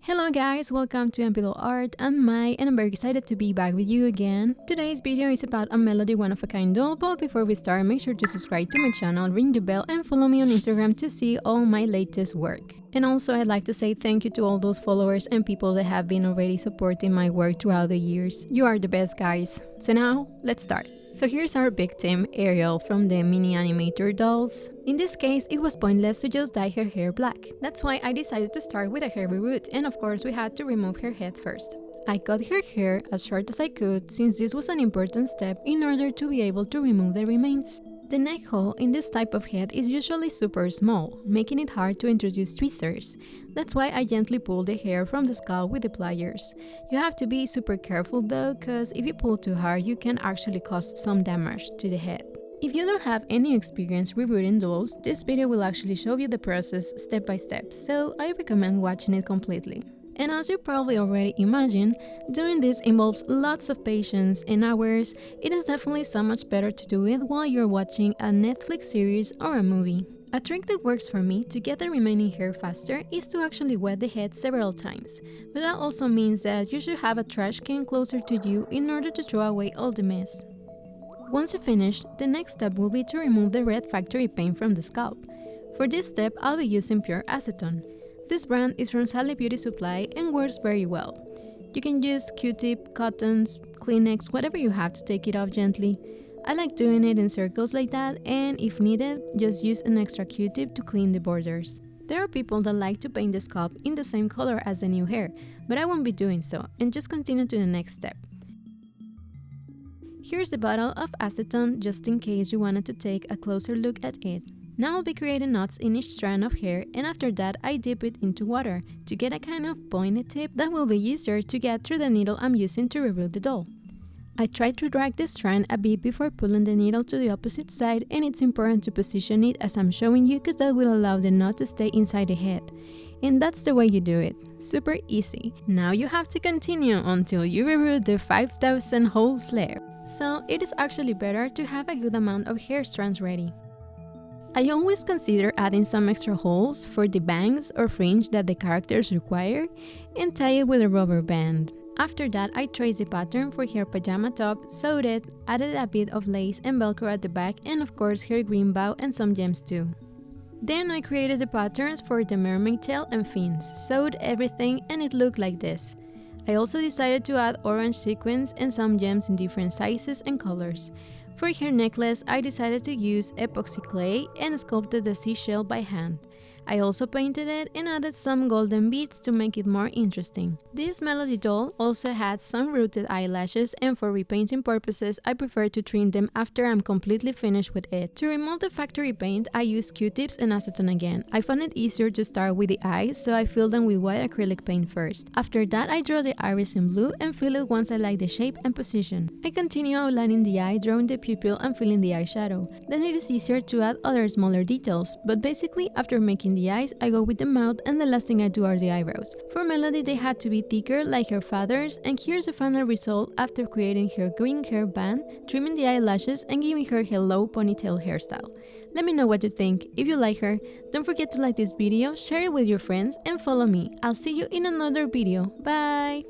Hello guys, welcome to MPDOLLART. I'm Mai and I'm very excited to be back with you again. Today's video is about a Melody one-of-a-kind doll, but before we start, make sure to subscribe to my channel, ring the bell, and follow me on Instagram to see all my latest work. And also, I'd like to say thank you to all those followers and people that have been already supporting my work throughout the years. You are the best, guys. So now, let's start. So here's our victim, Ariel, from the mini animator dolls. In this case, it was pointless to just dye her hair black. That's why I decided to start with a hair root, and of course we had to remove her head first. I cut her hair as short as I could, since this was an important step in order to be able to remove the remains. The neck hole in this type of head is usually super small, making it hard to introduce tweezers. That's why I gently pull the hair from the scalp with the pliers. You have to be super careful though, cause if you pull too hard, you can actually cause some damage to the head. If you don't have any experience rebooting dolls, this video will actually show you the process step by step, so I recommend watching it completely. And as you probably already imagine, doing this involves lots of patience and hours. It is definitely so much better to do it while you're watching a Netflix series or a movie. A trick that works for me to get the remaining hair faster is to actually wet the head several times, but that also means that you should have a trash can closer to you in order to throw away all the mess. Once you finish, the next step will be to remove the red factory paint from the scalp. For this step, I'll be using pure acetone. This brand is from Sally Beauty Supply and works very well. You can use Q-tip, cottons, Kleenex, whatever you have to take it off gently. I like doing it in circles like that, and if needed, just use an extra Q-tip to clean the borders. There are people that like to paint the scalp in the same color as the new hair, but I won't be doing so, and just continue to the next step. Here's the bottle of acetone just in case you wanted to take a closer look at it. Now I'll be creating knots in each strand of hair, and after that I dip it into water to get a kind of pointed tip that will be easier to get through the needle I'm using to reroot the doll. I try to drag the strand a bit before pulling the needle to the opposite side, and it's important to position it as I'm showing you because that will allow the knot to stay inside the head. And that's the way you do it. Super easy. Now you have to continue until you reroot the 5,000 holes layer. So it is actually better to have a good amount of hair strands ready. I always consider adding some extra holes for the bangs or fringe that the characters require and tie it with a rubber band. After that, I traced the pattern for her pajama top, sewed it, added a bit of lace and velcro at the back, and of course her green bow and some gems too. Then I created the patterns for the mermaid tail and fins, sewed everything, and it looked like this. I also decided to add orange sequins and some gems in different sizes and colors. For her necklace, I decided to use epoxy clay and sculpted the seashell by hand. I also painted it and added some golden beads to make it more interesting. This Melody doll also had some rooted eyelashes, and for repainting purposes, I prefer to trim them after I'm completely finished with it. To remove the factory paint, I used Q-tips and acetone again. I found it easier to start with the eyes, so I filled them with white acrylic paint first. After that, I draw the iris in blue and fill it once I like the shape and position. I continue outlining the eye, drawing the pupil and filling the eyeshadow. Then it is easier to add other smaller details, but basically after making the eyes, I go with the mouth, and the last thing I do are the eyebrows. For Melody, they had to be thicker like her father's, and here's the final result after creating her green hair band, trimming the eyelashes, and giving her her low ponytail hairstyle. Let me know what you think. If you like her, don't forget to like this video, share it with your friends, and follow me. I'll see you in another video. Bye!